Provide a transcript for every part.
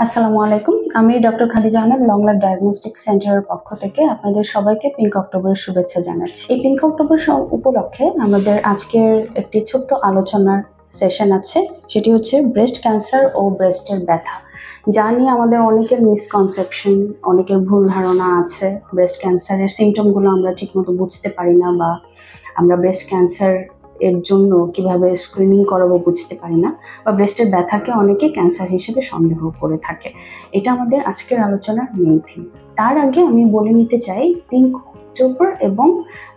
আসসালামু আলাইকুম। আমি doctor Khadija Ahmed long life diagnostic সেন্টারের পক্ষ থেকে আপনাদের সবাইকে পিঙ্ক অক্টোবরের শুভেচ্ছা জানাচ্ছি। এই পিঙ্ক অক্টোবর উপলক্ষে আমাদের আজকের একটি ছোট্ট আলোচনার সেশন আছে, সেটি হচ্ছে ব্রেস্ট ক্যান্সার ও ব্রেস্টের ব্যথা, যা নিয়ে আমাদের অনেকের মিসকনসেপশন, অনেকের ভুল ধারণা আছে। ব্রেস্ট ক্যান্সারের সিমটমগুলো আমরা ঠিকমতো বুঝতে পারি না, বা আমরা ব্রেস্ট ক্যান্সার এর জন্য কিভাবে স্ক্রিনিং করাবো বুঝতে পারি না, বা ব্রেস্টের ব্যথাকে অনেকে ক্যান্সার হিসেবে সন্দেহ করে থাকে। এটা আমাদের আজকের আলোচনার মেইন থিম। তার আগে আমি বলে নিতে চাই পিঙ্ক অক্টোবর এবং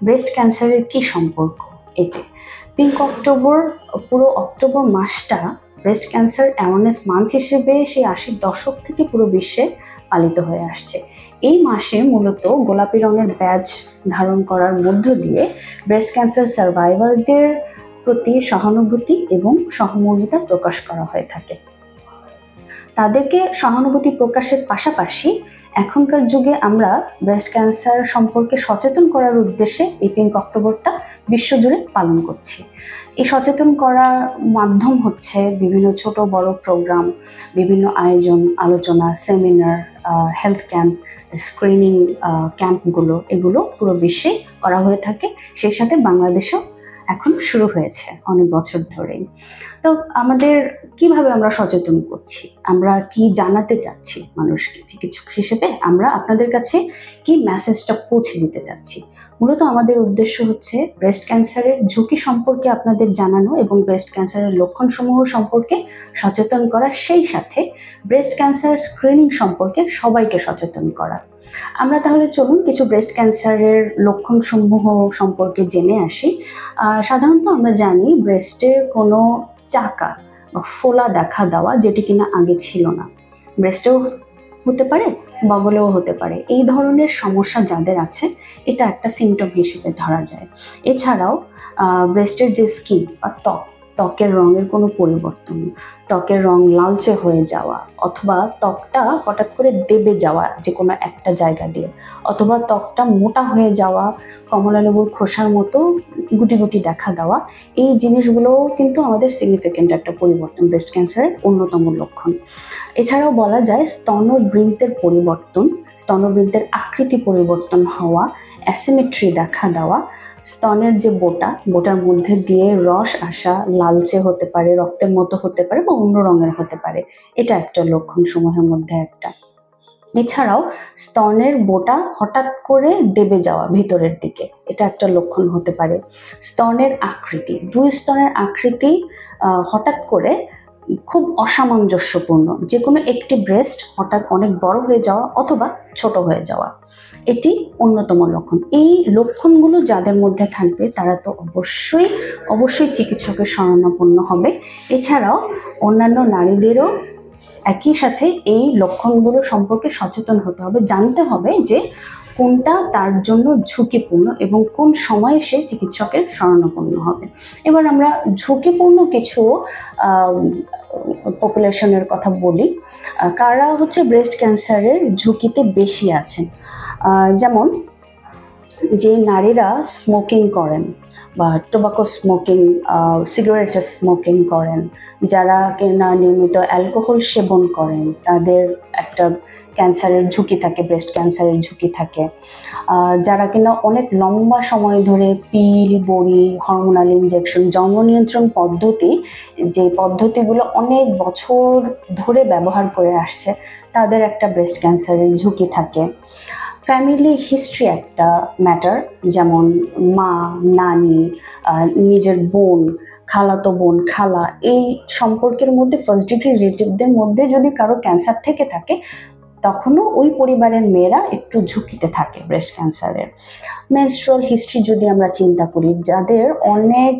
ব্রেস্ট ক্যান্সারের কি সম্পর্ক। এটি পিঙ্ক অক্টোবর, পুরো অক্টোবর মাসটা ব্রেস্ট ক্যান্সার অ্যাওয়ারনেস মান্থ হিসেবে সেই 80-র দশক থেকে পুরো বিশ্বে পালিত হয়ে আসছে। এই মাসে মূলত গোলাপি রঙের ব্যাজ ধারণ করার মধ্য দিয়ে ব্রেস্ট ক্যান্সার সার্ভাইভারদের প্রতি সহানুভূতি এবং সহমর্মিতা প্রকাশ করা হয়ে থাকে। তাদেরকে সহানুভূতি প্রকাশের পাশাপাশি এখনকার যুগে আমরা ব্রেস্ট ক্যান্সার সম্পর্কে সচেতন করার উদ্দেশ্যে এই পিঙ্ক অক্টোবরটা বিশ্বজুড়ে পালন করছি। এই সচেতন করার মাধ্যম হচ্ছে বিভিন্ন ছোট বড় প্রোগ্রাম, বিভিন্ন আয়োজন, আলোচনা, সেমিনার, হেলথ ক্যাম্প, স্ক্রিনিং ক্যাম্পগুলো, এগুলো পুরো বিশ্বে করা হয়ে থাকে। সেই সাথে বাংলাদেশেও এখন শুরু হয়েছে অনেক বছর ধরেই। তো আমাদের কিভাবে আমরা সচেতন করছি, আমরা কি জানাতে চাচ্ছি মানুষকে চিকিৎসক হিসেবে, আমরা আপনাদের কাছে কি মেসেজটা পৌঁছে দিতে চাচ্ছি। মূলত আমাদের উদ্দেশ্য হচ্ছে ব্রেস্ট ক্যান্সারের ঝুঁকি সম্পর্কে আপনাদের জানানো এবং ব্রেস্ট ক্যান্সারের লক্ষণসমূহ সম্পর্কে সচেতন করা, সেই সাথে ব্রেস্ট ক্যান্সার স্ক্রিনিং সম্পর্কে সবাইকে সচেতন করা। আমরা তাহলে চলুন কিছু ব্রেস্ট ক্যান্সারের লক্ষণসমূহ সম্পর্কে জেনে আসি। সাধারণত আমরা জানি ব্রেস্টে কোনো চাকা বা ফোলা দেখা দেওয়া, যেটি কিনা আগে ছিল না। ব্রেস্টেও হতে পারে, বগলেও হতে পারে। এই ধরনের সমস্যা যাদের আছে, এটা একটা সিমটম হিসেবে ধরা যায়। এছাড়াও ব্রেস্টের যে স্কিন বা ত্বকের রঙের কোনো পরিবর্তন, ত্বকের রং লালচে হয়ে যাওয়া, অথবা ত্বকটা হঠাৎ করে দেবে যাওয়া যে কোনো একটা জায়গা দিয়ে, অথবা ত্বকটা মোটা হয়ে যাওয়া, কমলা লেবুর খোসার মতো গুটি গুটি দেখা দেওয়া, এই জিনিসগুলোও কিন্তু আমাদের সিগনিফিকেন্ট একটা পরিবর্তন, ব্রেস্ট ক্যান্সারের অন্যতম লক্ষণ। এছাড়াও বলা যায় স্তনবৃন্তের পরিবর্তন, স্তনবৃন্তের আকৃতি পরিবর্তন হওয়া, অ্যাসিমেট্রি দেখা দেওয়া, স্তনের যে বোটার মধ্যে দিয়ে রস আসা, লালচে হতে পারে, রক্তের মতো হতে পারে, বা অন্য রঙের হতে পারে, এটা একটা লক্ষণ সমূহের মধ্যে একটা। এছাড়াও স্তনের বোটা হঠাৎ করে দেবে যাওয়া ভিতরের দিকে, এটা একটা লক্ষণ হতে পারে। স্তনের আকৃতি, দুই স্তনের আকৃতি হঠাৎ করে খুব অসামঞ্জস্যপূর্ণ, যে কোনো একটি ব্রেস্ট হঠাৎ অনেক বড় হয়ে যাওয়া অথবা ছোট হয়ে যাওয়া, এটি অন্যতম লক্ষণ। এই লক্ষণগুলো যাদের মধ্যে থাকবে তারা তো অবশ্যই চিকিৎসকের শরণাপন্ন হবে। এছাড়াও অন্যান্য নারীদেরও একই সাথে এই লক্ষণগুলো সম্পর্কে সচেতন হতে হবে, জানতে হবে যে কোনটা তার জন্য ঝুঁকিপূর্ণ এবং কোন সময়ে সে চিকিৎসকের শরণাপন্ন হবে। এবার আমরা ঝুঁকিপূর্ণ কিছু পপুলেশনের কথা বলি, কারা হচ্ছে ব্রেস্ট ক্যান্সারের ঝুঁকিতে বেশি আছেন। যেমন যে নারীরা স্মোকিং করেন বা টোবাকো স্মোকিং, সিগারেট স্মোকিং করেন, যারা কিনা নিয়মিত অ্যালকোহল সেবন করেন, তাদের একটা ক্যান্সারের ঝুঁকি থাকে, ব্রেস্ট ক্যান্সারের ঝুঁকি থাকে। যারা কিনা অনেক লম্বা সময় ধরে পিল, বড়ি, হরমোনাল ইনজেকশন, জন্ম নিয়ন্ত্রণ পদ্ধতি, যে পদ্ধতিগুলো অনেক বছর ধরে ব্যবহার করে আসছে, তাদের একটা ব্রেস্ট ক্যান্সারের ঝুঁকি থাকে। ফ্যামিলি হিস্ট্রি একটা ম্যাটার, যেমন মা, নানি, নিজের বোন, খালাতো বোন, খালা, এই সম্পর্কের মধ্যে ফার্স্ট ডিগ্রি রিলেটিভদের মধ্যে যদি কারো ক্যান্সার থেকে থাকে, তখনও ওই পরিবারের মেয়েরা একটু ঝুঁকিতে থাকে ব্রেস্ট ক্যান্সারের। মেনস্ট্রুয়াল হিস্ট্রি যদি আমরা চিন্তা করি, যাদের অনেক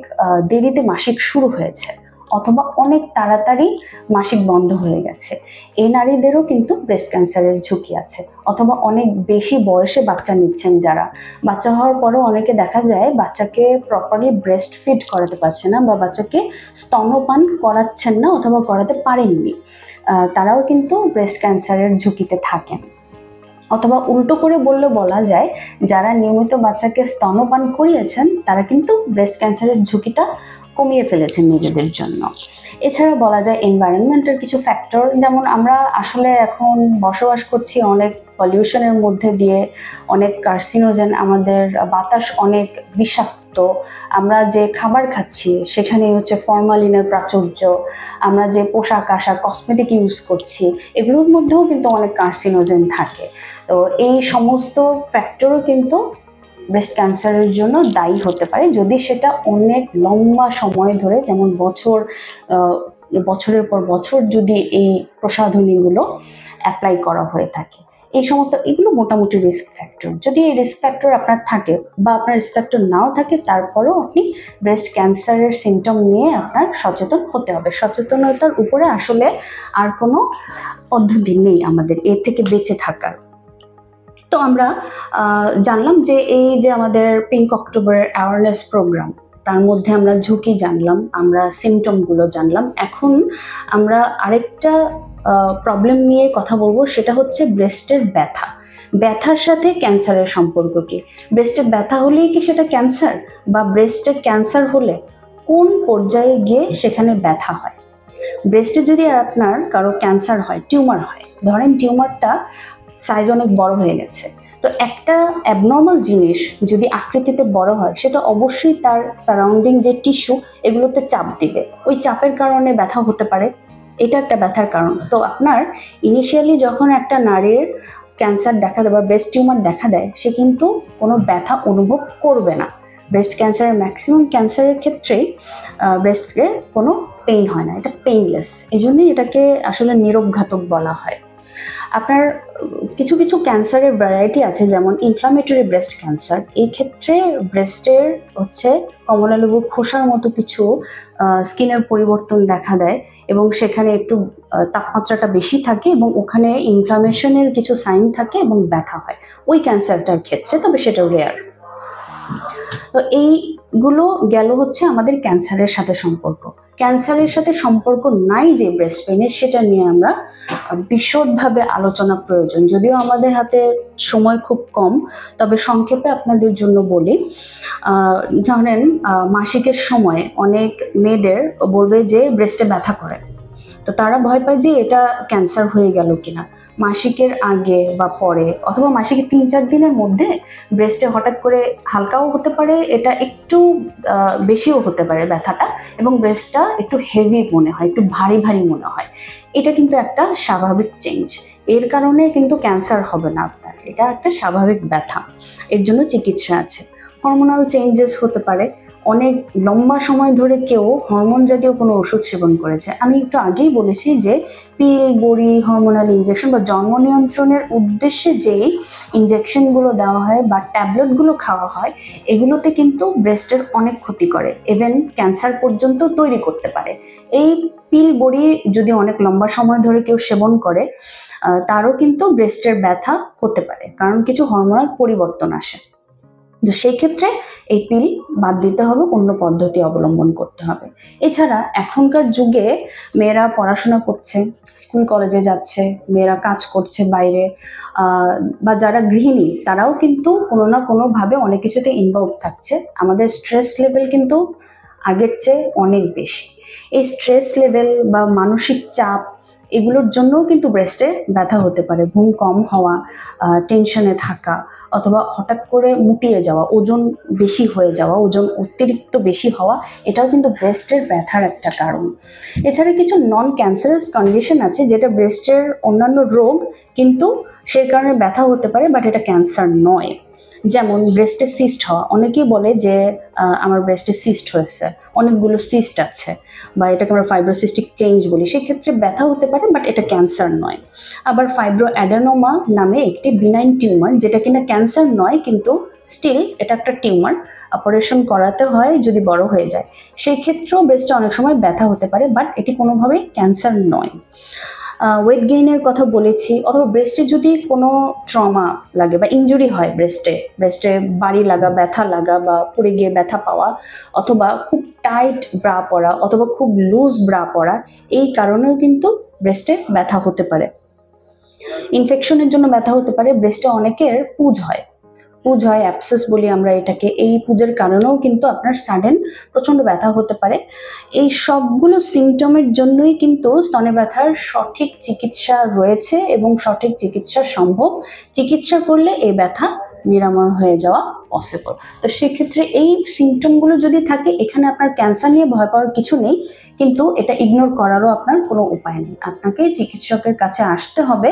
দেরিতে মাসিক শুরু হয়েছে অথবা অনেক তাড়াতাড়ি মাসিক বন্ধ হয়ে গেছে, এই নারীদেরও কিন্তু ব্রেস্ট ক্যান্সারের ঝুঁকি আছে। অথবা অনেক বেশি বয়সে বাচ্চা নিচ্ছেন যারা, বাচ্চা হওয়ার পরেও অনেকে দেখা যায় বাচ্চাকে প্রপারলি ব্রেস্ট ফিড করাতে পারছে না, বা বাচ্চাকে স্তন্যপান করাচ্ছেন না অথবা করাতে পারেননি, তারাও কিন্তু ব্রেস্ট ক্যান্সারের ঝুঁকিতে থাকেন। অথবা উল্টো করে বলা যায়, যারা নিয়মিত বাচ্চাকে স্তন্যপান করিয়েছেন তারা কিন্তু ব্রেস্ট ক্যান্সারের ঝুঁকিটা কমিয়ে ফেলেছে নিজেদের জন্য। এছাড়া বলা যায় এনভায়রনমেন্টের কিছু ফ্যাক্টর, যেমন আমরা আসলে এখন বসবাস করছি অনেক পলিউশনের মধ্যে দিয়ে, অনেক কার্সিনোজেন, আমাদের বাতাস অনেক বিষাক্ত, আমরা যে খাবার খাচ্ছি সেখানে হচ্ছে ফরমালিনের প্রাচুর্য, আমরা যে পোশাক আশাক কসমেটিক ইউজ করছি এগুলোর মধ্যেও কিন্তু অনেক কার্সিনোজেন থাকে। তো এই সমস্ত ফ্যাক্টরও কিন্তু ব্রেস্ট ক্যান্সারের জন্য দায়ী হতে পারে, যদি সেটা অনেক লম্বা সময় ধরে, যেমন বছরের পর বছর যদি এই প্রসাধনীগুলো অ্যাপ্লাই করা হয়ে থাকে। এই সমস্ত এগুলো মোটামুটি রিস্ক ফ্যাক্টর। যদি এই রিস্ক ফ্যাক্টর আপনার থাকে বা আপনার রিস্ক ফ্যাক্টর নাও থাকে, তারপরেও আপনি ব্রেস্ট ক্যান্সারের সিমটম নিয়ে আপনার সচেতন হতে হবে। সচেতনতার উপরে আসলে আর কোনো পদ্ধতি নেই আমাদের এর থেকে বেঁচে থাকার। তো আমরা জানলাম যে এই যে আমাদের পিঙ্ক অক্টোবরের অ্যাওয়ারনেস প্রোগ্রাম, তার মধ্যে আমরা ঝুঁকি জানলাম, আমরা সিমটমগুলো জানলাম। এখন আমরা আরেকটা প্রবলেম নিয়ে কথা বলবো, সেটা হচ্ছে ব্রেস্টের ব্যথা। ব্যথার সাথে ক্যান্সারের সম্পর্ক কি? ব্রেস্টে ব্যথা হলেই কি সেটা ক্যান্সার, বা ব্রেস্টে ক্যান্সার হলে কোন পর্যায়ে গিয়ে সেখানে ব্যথা হয়? ব্রেস্টে যদি আপনার কারো ক্যান্সার হয়, টিউমার হয়, ধরেন টিউমারটা সাইজ অনেক বড় হয়ে গেছে, তো একটা অ্যাবনর্মাল জিনিস যদি আকৃতিতে বড় হয়, সেটা অবশ্যই তার সারাউন্ডিং যে টিস্যু এগুলোতে চাপ দিবে, ওই চাপের কারণে ব্যথা হতে পারে, এটা একটা ব্যথার কারণ। তো আপনার ইনিশিয়ালি যখন একটা নারীর ক্যান্সার দেখা দেয় বা ব্রেস্ট টিউমার দেখা দেয়, সে কিন্তু কোনো ব্যথা অনুভব করবে না। ব্রেস্ট ক্যান্সারের ম্যাক্সিমাম ক্যান্সারের ক্ষেত্রেই ব্রেস্টে কোনো পেইন হয় না, এটা পেইনলেস, এই জন্যই এটাকে আসলে নিরবঘাতক বলা হয়। আপনার কিছু কিছু ক্যান্সারের ভ্যারাইটি আছে, যেমন ইনফ্লামেটরি ব্রেস্ট ক্যান্সার। এই ক্ষেত্রে ব্রেস্টের হচ্ছে কমলালেবুর খোসার মতো কিছু স্কিনের পরিবর্তন দেখা দেয়, এবং সেখানে একটু তাপমাত্রাটা বেশি থাকে, এবং ওখানে ইনফ্লামেশনের কিছু সাইন থাকে এবং ব্যথা হয় ওই ক্যান্সারটার ক্ষেত্রে, তবে সেটা রেয়ার। তো এইগুলো গেল হচ্ছে আমাদের ক্যান্সারের সাথে সম্পর্ক। ক্যান্সারের সাথে সম্পর্ক নাই যে ব্রেস্ট পেইনের, সেটা নিয়ে আমরা বিশদভাবে আলোচনা প্রয়োজন। যদিও আমাদের হাতে সময় খুব কম, তবে সংক্ষেপে আপনাদের জন্য বলি। জানেন, মাসিকের সময় অনেক মেয়েদের বলবে যে ব্রেস্টে ব্যথা করে, তো তারা ভয় পায় যে এটা ক্যান্সার হয়ে গেল কিনা। মাসিকের আগে বা পরে, অথবা মাসিকের 3-4 দিনের মধ্যে ব্রেস্টে হঠাৎ করে হালকাও হতে পারে, এটা একটু বেশিও হতে পারে ব্যথাটা, এবং ব্রেস্টটা একটু হেভি মনে হয়, একটু ভারী ভারী মনে হয়। এটা কিন্তু একটা স্বাভাবিক চেঞ্জ, এর কারণে কিন্তু ক্যান্সার হবে না আপনার, এটা একটা স্বাভাবিক ব্যথা, এর জন্য চিকিৎসা আছে। হরমোনাল চেঞ্জেস হতে পারে, অনেক লম্বা সময় ধরে কেউ হরমোন জাতীয় কোনো ওষুধ সেবন করেছে। আমি একটু আগেই বলেছি যে পিল, বড়ি, হরমোনাল ইনজেকশন বা জন্ম নিয়ন্ত্রণের উদ্দেশ্যে যেই ইনজেকশনগুলো দেওয়া হয় বা ট্যাবলেটগুলো খাওয়া হয়, এগুলোতে কিন্তু ব্রেস্টের অনেক ক্ষতি করে, ইভেন ক্যান্সার পর্যন্ত তৈরি করতে পারে। এই পিল, বড়ি যদি অনেক লম্বা সময় ধরে কেউ সেবন করে, তারও কিন্তু ব্রেস্টের ব্যথা হতে পারে, কারণ কিছু হরমোনাল পরিবর্তন আসে। তো সেই ক্ষেত্রে এই পিল বাদ দিতে হবে, অন্য পদ্ধতি অবলম্বন করতে হবে। এছাড়া এখনকার যুগে মেয়েরা পড়াশোনা করছে, স্কুল কলেজে যাচ্ছে, মেয়েরা কাজ করছে বাইরে, বা যারা গৃহিণী তারাও কিন্তু কোনো না কোনোভাবে অনেক কিছুতে ইনভলভ থাকছে। আমাদের স্ট্রেস লেভেল কিন্তু আগের চেয়ে অনেক বেশি। এই স্ট্রেস লেভেল বা মানসিক চাপ, এগুলোর জন্যও কিন্তু ব্রেস্টে ব্যথা হতে পারে। ঘুম কম হওয়া, টেনশনে থাকা, অথবা হঠাৎ করে মুটিয়ে যাওয়া, ওজন বেশি হয়ে যাওয়া, ওজন অতিরিক্ত বেশি হওয়া, এটাও কিন্তু ব্রেস্টের ব্যথার একটা কারণ। এছাড়া কিছু নন ক্যান্সারাস কন্ডিশন আছে, যেটা ব্রেস্টের অন্যান্য রোগ, কিন্তু সেই কারণে ব্যথা হতে পারে, বাট এটা ক্যান্সার নয়। যেমন ব্রেস্টে সিস্ট হওয়া, অনেকেই বলে যে আমার ব্রেস্টে সিস্ট হয়েছে, অনেকগুলো সিস্ট আছে, বা এটাকে আমরা ফাইব্রোসিস্টিক চেঞ্জ বলি, সেক্ষেত্রে ব্যথা হতে পারে, বাট এটা ক্যান্সার নয়। আবার ফাইব্রো অ্যাডেনোমা নামে একটি বিনাইন টিউমার, যেটা কিনা ক্যান্সার নয়, কিন্তু স্টিল এটা একটা টিউমার, অপারেশন করাতে হয় যদি বড় হয়ে যায়, সেই ক্ষেত্রেও ব্রেস্টে অনেক সময় ব্যথা হতে পারে, বাট এটি কোনোভাবেই ক্যান্সার নয়। ওয়েট গেইনের কথা বলেছি, অথবা ব্রেস্টে যদি কোনো ট্রমা লাগে বা ইনজুরি হয়, ব্রেস্টে বাড়ি লাগা, ব্যথা লাগা, বা পড়ে গিয়ে ব্যথা পাওয়া, অথবা খুব টাইট ব্রা পরা, অথবা খুব লুজ ব্রা পরা, এই কারণেও কিন্তু ব্রেস্টে ব্যথা হতে পারে। ইনফেকশনের জন্য ব্যথা হতে পারে। ব্রেস্টে অনেকের পুজ হয়, পুজ হয়, অ্যাবসেস বলি আমরা এটাকে, এই পুজের কারণেও কিন্তু আপনার সাডেন প্রচণ্ড ব্যথা হতে পারে। এই সবগুলো সিমটমের জন্যই কিন্তু স্তনে ব্যথার সঠিক চিকিৎসা রয়েছে এবং সঠিক চিকিৎসা সম্ভব। চিকিৎসা করলে এই ব্যথা নিরাময় হয়ে যাওয়া পসিবল। তো সেক্ষেত্রে এই সিমটমগুলো যদি থাকে, এখানে আপনার ক্যান্সার নিয়ে ভয় পাওয়ার কিছু নেই, কিন্তু এটা ইগনোর করারও আপনার কোনো উপায় নেই। আপনাকে চিকিৎসকের কাছে আসতে হবে,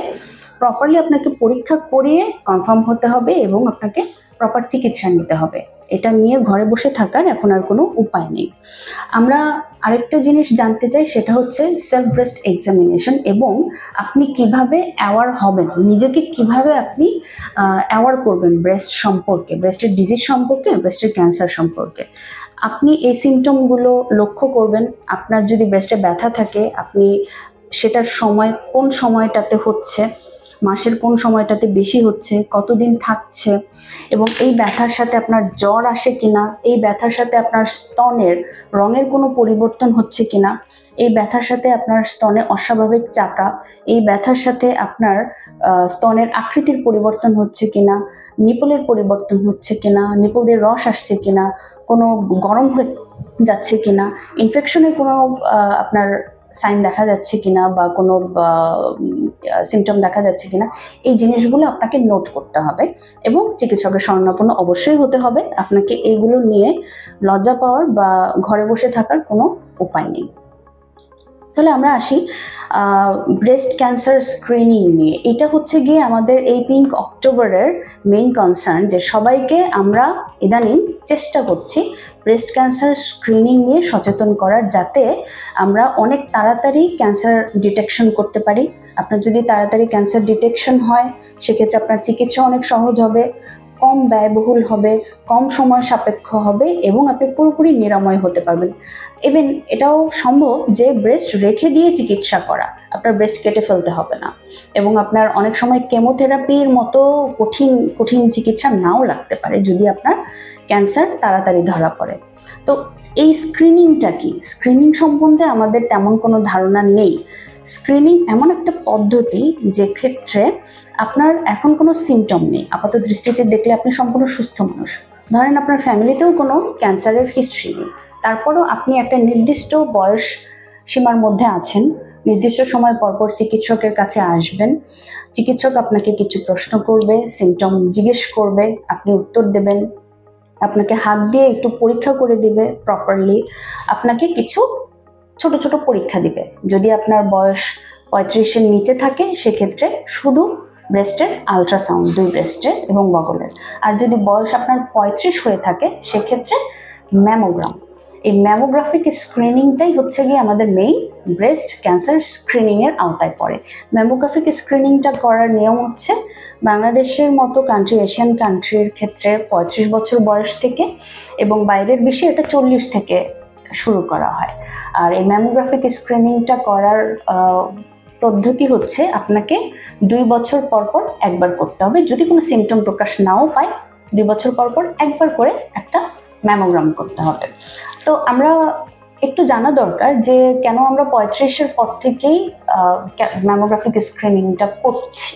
প্রপারলি আপনাকে পরীক্ষা করিয়ে কনফার্ম হতে হবে এবং আপনাকে প্রপার চিকিৎসা নিতে হবে। এটা নিয়ে ঘরে বসে থাকার এখন আর কোনো উপায় নেই। আমরা আরেকটা জিনিস জানতে চাই, সেটা হচ্ছে সেলফ ব্রেস্ট এক্সামিনেশন এবং আপনি কিভাবে অ্যাওয়ার হবেন, নিজেকে কিভাবে আপনি অ্যাওয়ার করবেন ব্রেস্ট সম্পর্কে, ব্রেস্টের ডিজিজ সম্পর্কে, ব্রেস্টের ক্যান্সার সম্পর্কে। আপনি এই সিমটমগুলো লক্ষ্য করবেন। আপনার যদি ব্রেস্টে ব্যথা থাকে, আপনি সেটার সময় কোন সময়টাতে হচ্ছে, মাসের কোন সময়টাতে বেশি হচ্ছে, কতদিন থাকছে, এবং এই ব্যথার সাথে আপনার জ্বর আসে কিনা, এই ব্যথার সাথে আপনার স্তনের রঙের কোনো পরিবর্তন হচ্ছে কিনা, এই ব্যথার সাথে আপনার স্তনে অস্বাভাবিক চাকা, এই ব্যথার সাথে আপনার স্তনের আকৃতির পরিবর্তন হচ্ছে কিনা, নিপলের পরিবর্তন হচ্ছে কিনা, নিপল দিয়ে রস আসছে কিনা, কোনো গরম হয়ে যাচ্ছে কিনা, ইনফেকশনের কোনো আপনার সাইন দেখা যাচ্ছে কিনা বা কোনো সিমটম দেখা যাচ্ছে কিনা, এই জিনিসগুলো আপনাকে নোট করতে হবে এবং চিকিৎসকের শরণাপন্ন অবশ্যই হতে হবে। আপনাকে এইগুলো নিয়ে লজ্জা পাওয়ার বা ঘরে বসে থাকার কোনো উপায় নেই। তাহলে আমরা আসি ব্রেস্ট ক্যান্সার স্ক্রিনিং নিয়ে। এটা হচ্ছে গিয়ে আমাদের এই পিঙ্ক অক্টোবরের মেইন কনসার্ন, যে সবাইকে আমরা ইদানিং চেষ্টা করছি ব্রেস্ট ক্যান্সার স্ক্রিনিং নিয়ে সচেতন করার, যাতে আমরা অনেক তাড়াতাড়ি ক্যান্সার ডিটেকশন করতে পারি। আপনার যদি তাড়াতাড়ি ক্যান্সার ডিটেকশন হয়, সেক্ষেত্রে আপনার চিকিৎসা অনেক সহজ হবে, কম ব্যয়বহুল হবে, কম সময় সাপেক্ষ হবে এবং আপনি পুরোপুরি নিরাময় হতে পারবেন। ইভেন এটাও সম্ভব যে ব্রেস্ট রেখে দিয়ে চিকিৎসা করা, আপনার ব্রেস্ট কেটে ফেলতে হবে না এবং আপনার অনেক সময় কেমোথেরাপির মতো কঠিন কঠিন চিকিৎসা নাও লাগতে পারে যদি আপনার ক্যান্সার তাড়াতাড়ি ধরা পড়ে। তো এই স্ক্রিনিংটা কি, স্ক্রিনিং সম্বন্ধে আমাদের তেমন কোনো ধারণা নেই। স্ক্রিনিং এমন একটা পদ্ধতি যে ক্ষেত্রে আপনার এখন কোনো সিমটম নেই, আপাত দৃষ্টিতে দেখলে আপনি সম্পূর্ণ সুস্থ মানুষ, ধরেন আপনার ফ্যামিলিতেও কোনো ক্যান্সারের হিস্ট্রি নেই, তারপরও আপনি একটা নির্দিষ্ট বয়স সীমার মধ্যে আছেন, নির্দিষ্ট সময় পরপর চিকিৎসকের কাছে আসবেন, চিকিৎসক আপনাকে কিছু প্রশ্ন করবে, সিমটম জিজ্ঞেস করবে, আপনি উত্তর দেবেন, আপনাকে হাত দিয়ে একটু পরীক্ষা করে দিবে প্রপারলি, আপনাকে কিছু ছোট ছোট পরীক্ষা দিবে। যদি আপনার বয়স 35-এর নিচে থাকে, সেক্ষেত্রে শুধু ব্রেস্টের আলট্রাসাউন্ড, 2 ব্রেস্টের এবং বগলের। আর যদি বয়স আপনার 35 হয়ে থাকে, সেক্ষেত্রে ম্যামোগ্রাম। এই ম্যামোগ্রাফিক স্ক্রিনিংটাই হচ্ছে গিয়ে আমাদের মেইন ব্রেস্ট ক্যান্সার স্ক্রিনিংয়ের আওতায় পড়ে। ম্যামোগ্রাফিক স্ক্রিনিংটা করার নিয়ম হচ্ছে, বাংলাদেশের মতো কান্ট্রি, এশিয়ান কান্ট্রির ক্ষেত্রে 35 বছর বয়স থেকে এবং বাইরের বিশ্বে এটা 40 থেকে শুরু করা হয়। আর এই ম্যামোগ্রাফিক স্ক্রিনিংটা করার পদ্ধতি হচ্ছে, আপনাকে 2 বছর পর পর একবার করতে হবে। যদি কোনো সিমটম প্রকাশ নাও পায়, 2 বছর পর পর একবার করে একটা ম্যামোগ্রাম করতে হবে। তো আমরা একটু জানা দরকার যে কেন আমরা 35-এর পর থেকেই ম্যামোগ্রাফিক স্ক্রিনিংটা করছি।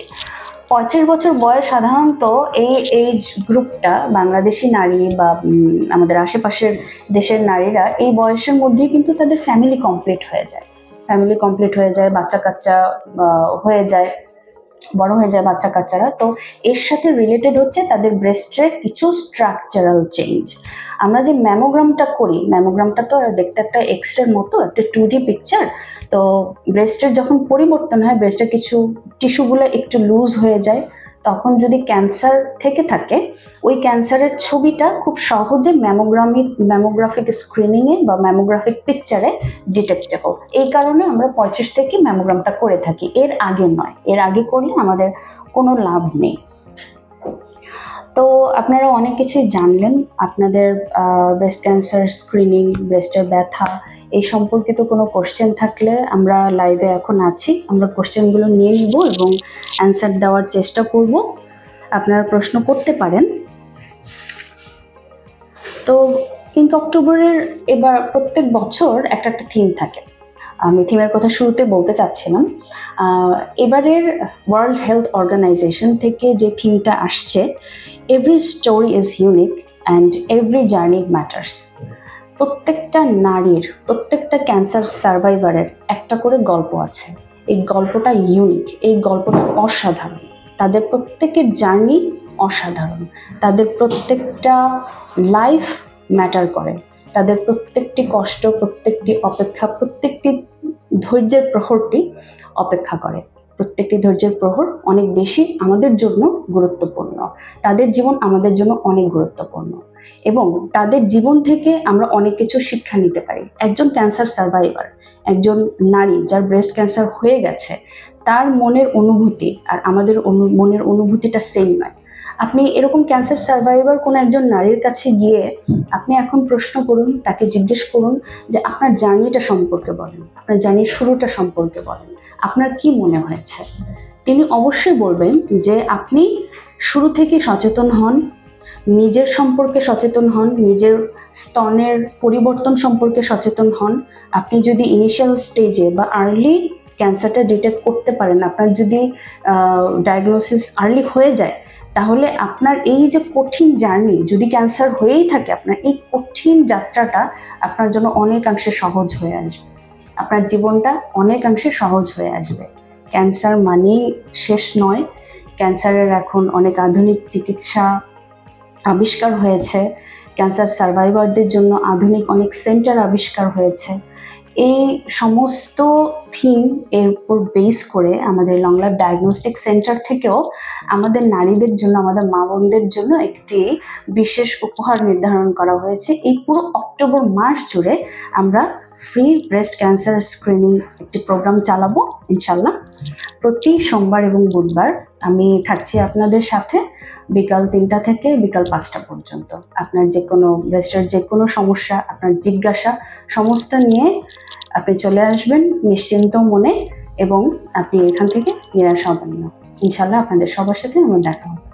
35 বছর বয়স সাধারণত এই এজ গ্রুপটা বাংলাদেশি নারী বা আমাদের আশেপাশের দেশের নারীরা এই বয়সের মধ্যেই কিন্তু তাদের ফ্যামিলি কমপ্লিট হয়ে যায়, বাচ্চা কাচ্চা হয়ে যায়, বড় হয়ে যায় বাচ্চা কাচ্চারা। তো এর সাথে রিলেটেড হচ্ছে তাদের ব্রেস্টের কিছু স্ট্রাকচারাল চেঞ্জ। আমরা যে ম্যামোগ্রামটা করি, ম্যামোগ্রামটা তো দেখতে একটা এক্সরের মতো, একটা 2D পিকচার। তো ব্রেস্টের যখন পরিবর্তন হয়, ব্রেস্টের কিছু টিস্যুগুলো একটু লুজ হয়ে যায়, তখন যদি ক্যান্সার থেকে থাকে, ওই ক্যান্সারের ছবিটা খুব সহজে ম্যামোগ্রাফিক স্ক্রিনিংয়ে বা ম্যামোগ্রাফিক পিকচারে ডিটেক্টেবল। এই কারণে আমরা 35 থেকে ম্যামোগ্রামটা করে থাকি, এর আগে নয়। এর আগে করলে আমাদের কোনো লাভ নেই। তো আপনারা অনেক কিছুই জানলেন। আপনাদের ব্রেস্ট ক্যান্সার স্ক্রিনিং, ব্রেস্টের ব্যথা এই সম্পর্কিত কোনো কোশ্চেন থাকলে আমরা লাইভে এখন আছি, আমরা কোশ্চেনগুলো নিয়ে নিব এবং অ্যান্সার দেওয়ার চেষ্টা করব। আপনারা প্রশ্ন করতে পারেন। তো পিঙ্ক অক্টোবরের এবার প্রত্যেক বছর একটা থিম থাকে। আমি থিমের কথা শুরুতে বলতে চাচ্ছিলাম, এবারের ওয়ার্ল্ড হেলথ অর্গানাইজেশন থেকে যে থিমটা আসছে, every story is unique and every journey matters. প্রত্যেকটা নারীর, প্রত্যেকটা ক্যান্সার সার্ভাইভারের একটা করে গল্প আছে। এই গল্পটা ইউনিক, এই গল্পটা অসাধারণ। তাদের প্রত্যেকের জার্নি অসাধারণ, তাদের প্রত্যেকটা লাইফ ম্যাটার করে, তাদের প্রত্যেকটি কষ্ট, প্রত্যেকটি অপেক্ষা, প্রত্যেকটি ধৈর্যের প্রহরটি অপেক্ষা করে। প্রত্যেকটি ধৈর্যের প্রহর অনেক বেশি আমাদের জন্য গুরুত্বপূর্ণ। তাদের জীবন আমাদের জন্য অনেক গুরুত্বপূর্ণ এবং তাদের জীবন থেকে আমরা অনেক কিছু শিক্ষা নিতে পারি। একজন ক্যান্সার সার্ভাইভার, একজন নারী যার ব্রেস্ট ক্যান্সার হয়ে গেছে, তার মনের অনুভূতি আর আমাদের মনের অনুভূতিটা সেম নয়। আপনি এরকম ক্যান্সার সার্ভাইভার কোনো একজন নারীর কাছে গিয়ে আপনি এখন প্রশ্ন করুন, তাকে জিজ্ঞেস করুন যে আপনার জার্নিটা সম্পর্কে বলেন, আপনার জার্নির শুরুটা সম্পর্কে বলেন, আপনার কি মনে হয়েছে। তিনি অবশ্যই বলবেন যে আপনি শুরু থেকে সচেতন হন, নিজের সম্পর্কে সচেতন হন, নিজের স্তনের পরিবর্তন সম্পর্কে সচেতন হন। আপনি যদি ইনিশিয়াল স্টেজে বা আর্লি ক্যান্সারটা ডিটেক্ট করতে পারেন, আপনার যদি ডায়াগনোসিস আর্লি হয়ে যায়, তাহলে আপনার এই যে কঠিন জার্নি, যদি ক্যান্সার হয়েই থাকে, আপনার এই কঠিন যাত্রাটা আপনার জন্য অনেকাংশে সহজ হয়ে আসবে। আপনার জীবনটা অনেকাংশে সহজ হয়ে আসবে। ক্যান্সার মানেই শেষ নয়। ক্যান্সারের এখন অনেক আধুনিক চিকিৎসা আবিষ্কার হয়েছে, ক্যান্সার সার্ভাইভারদের জন্য আধুনিক অনেক সেন্টার আবিষ্কার হয়েছে। এই সমস্ত থিম এর উপর বেস করে আমাদের লং লাইফ ডায়াগনস্টিক সেন্টার থেকেও আমাদের নারীদের জন্য, আমাদের মা বোনদের জন্য একটি বিশেষ উপহার নির্ধারণ করা হয়েছে। এই পুরো অক্টোবর মাস জুড়ে আমরা ফ্রি ব্রেস্ট ক্যান্সার স্ক্রিনিং একটি প্রোগ্রাম চালাবো ইনশাল্লাহ। প্রতি সোমবার এবং বুধবার আমি থাকছি আপনাদের সাথে বিকাল 3টা থেকে বিকাল 5টা পর্যন্ত। আপনার যে কোনো ব্রেস্টের যে কোনো সমস্যা, আপনার জিজ্ঞাসা সমস্ত নিয়ে আপনি চলে আসবেন নিশ্চিন্ত মনে এবং আপনি এখান থেকে নিরাশ হবেন না। ইনশাল্লাহ আপনাদের সবার সাথে আমার দেখা হবে।